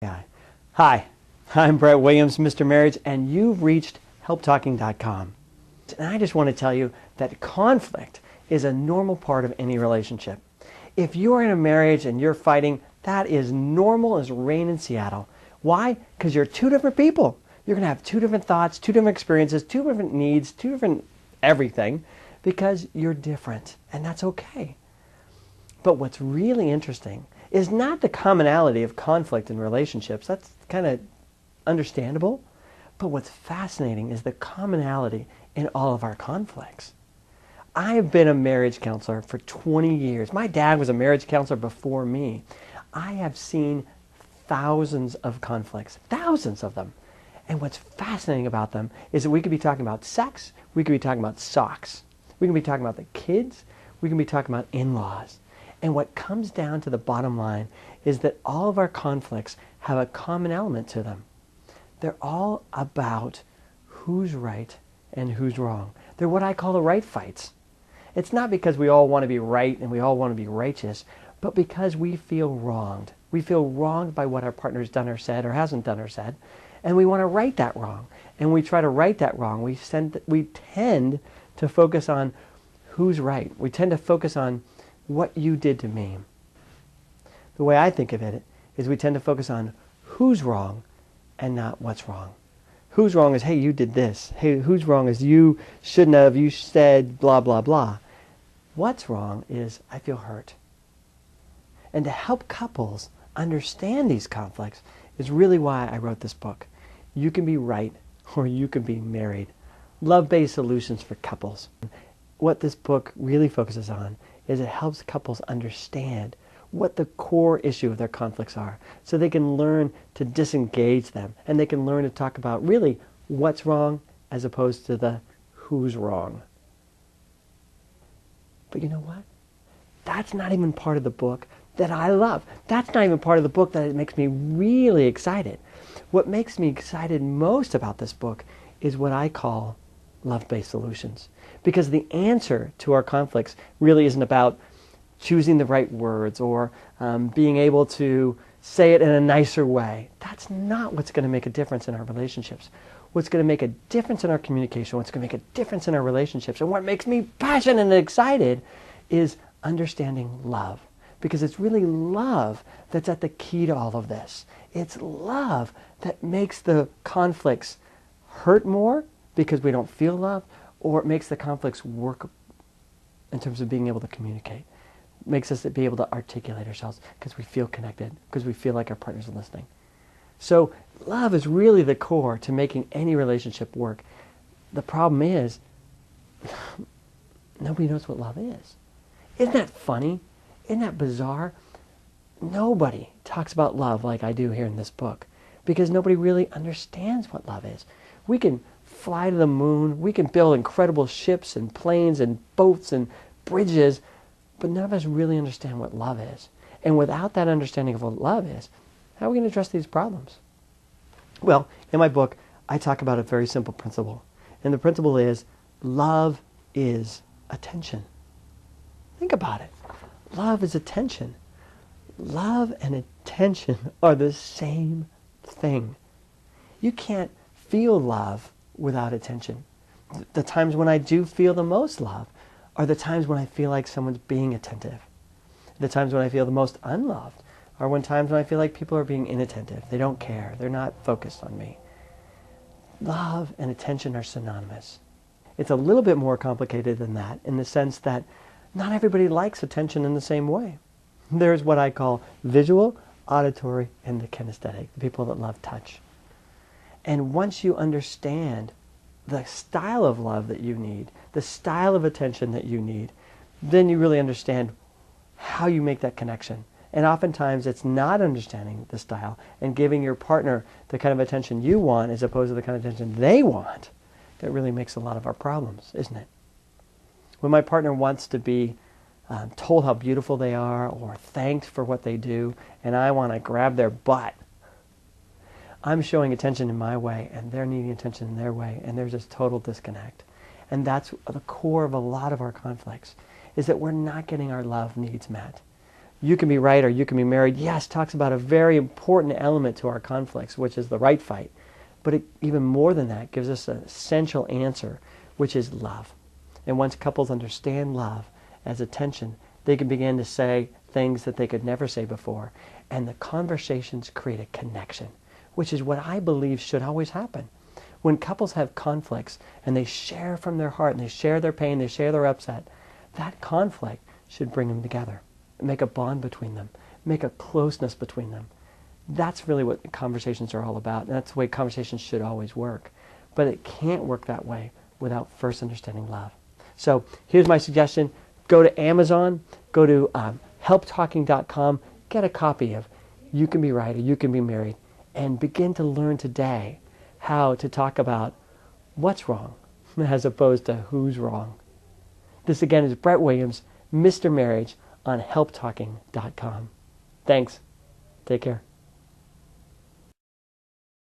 Yeah. Hi, I'm Brett Williams, Mr. Marriage, and you've reached HelpTalking.com. And I just want to tell you that conflict is a normal part of any relationship. If you're in a marriage and you're fighting, that is normal as rain in Seattle. Why? Because you're two different people. You're going to have two different thoughts, two different experiences, two different needs, two different everything, because you're different, and that's okay. But what's really interesting is not the commonality of conflict in relationships. That's kind of understandable. But what's fascinating is the commonality in all of our conflicts. I have been a marriage counselor for 20 years. My dad was a marriage counselor before me. I have seen thousands of conflicts, thousands of them. And what's fascinating about them is that we could be talking about sex, we could be talking about socks, we can be talking about the kids, we can be talking about in-laws. And what comes down to the bottom line is that all of our conflicts have a common element to them. They're all about who's right and who's wrong. They're what I call the right fights. It's not because we all want to be right and we all want to be righteous, but because we feel wronged. We feel wronged by what our partner's done or said or hasn't done or said, and we want to right that wrong. And we try to right that wrong. We tend to focus on who's right. We tend to focus on what you did to me. The way I think of it is we tend to focus on who's wrong and not what's wrong. Who's wrong is, hey, you did this. Hey, who's wrong is you shouldn't have, you said blah, blah, blah. What's wrong is I feel hurt. And to help couples understand these conflicts is really why I wrote this book. You can be right or you can be married. Love-based solutions for couples. What this book really focuses on is it helps couples understand what the core issue of their conflicts are so they can learn to disengage them and they can learn to talk about really what's wrong as opposed to the who's wrong. But you know what? That's not even part of the book that I love. That's not even part of the book that makes me really excited. What makes me excited most about this book is what I call love-based solutions. Because the answer to our conflicts really isn't about choosing the right words or being able to say it in a nicer way. That's not what's going to make a difference in our relationships. What's going to make a difference in our communication, what's going to make a difference in our relationships, and what makes me passionate and excited is understanding love. Because it's really love that's at the key to all of this. It's love that makes the conflicts hurt more because we don't feel love, or it makes the conflicts work in terms of being able to communicate. It makes us be able to articulate ourselves because we feel connected, because we feel like our partners are listening. So love is really the core to making any relationship work. The problem is, nobody knows what love is. Isn't that funny? Isn't that bizarre? Nobody talks about love like I do here in this book because nobody really understands what love is. We can fly to the moon, we can build incredible ships and planes and boats and bridges, but none of us really understand what love is. And without that understanding of what love is, how are we going to address these problems? Well, in my book, I talk about a very simple principle. And the principle is, love is attention. Think about it. Love is attention. Love and attention are the same thing. You can't feel love without attention. The times when I do feel the most love are the times when I feel like someone's being attentive. The times when I feel the most unloved are times when I feel like people are being inattentive. They don't care. They're not focused on me. Love and attention are synonymous. It's a little bit more complicated than that in the sense that not everybody likes attention in the same way. There's what I call visual, auditory, and the kinesthetic, the people that love touch. And once you understand the style of love that you need, the style of attention that you need, then you really understand how you make that connection. And oftentimes it's not understanding the style and giving your partner the kind of attention you want as opposed to the kind of attention they want that really makes a lot of our problems, isn't it? When my partner wants to be told how beautiful they are or thanked for what they do, and I want to grab their butt, I'm showing attention in my way, and they're needing attention in their way, and there's this total disconnect. And that's the core of a lot of our conflicts, is that we're not getting our love needs met. You Can Be Right or You Can Be Married, yes, talks about a very important element to our conflicts, which is the right fight. But it, even more than that, gives us an essential answer, which is love. And once couples understand love as attention, they can begin to say things that they could never say before. And the conversations create a connection, which is what I believe should always happen. When couples have conflicts and they share from their heart and they share their pain, they share their upset, that conflict should bring them together, make a bond between them, make a closeness between them. That's really what conversations are all about. And that's the way conversations should always work. But it can't work that way without first understanding love. So here's my suggestion. Go to Amazon, go to helptalking.com, get a copy of You Can Be Right or You Can Be Married, and begin to learn today how to talk about what's wrong as opposed to who's wrong. This again is Brett Williams, Mr. Marriage, on helptalking.com. Thanks. Take care.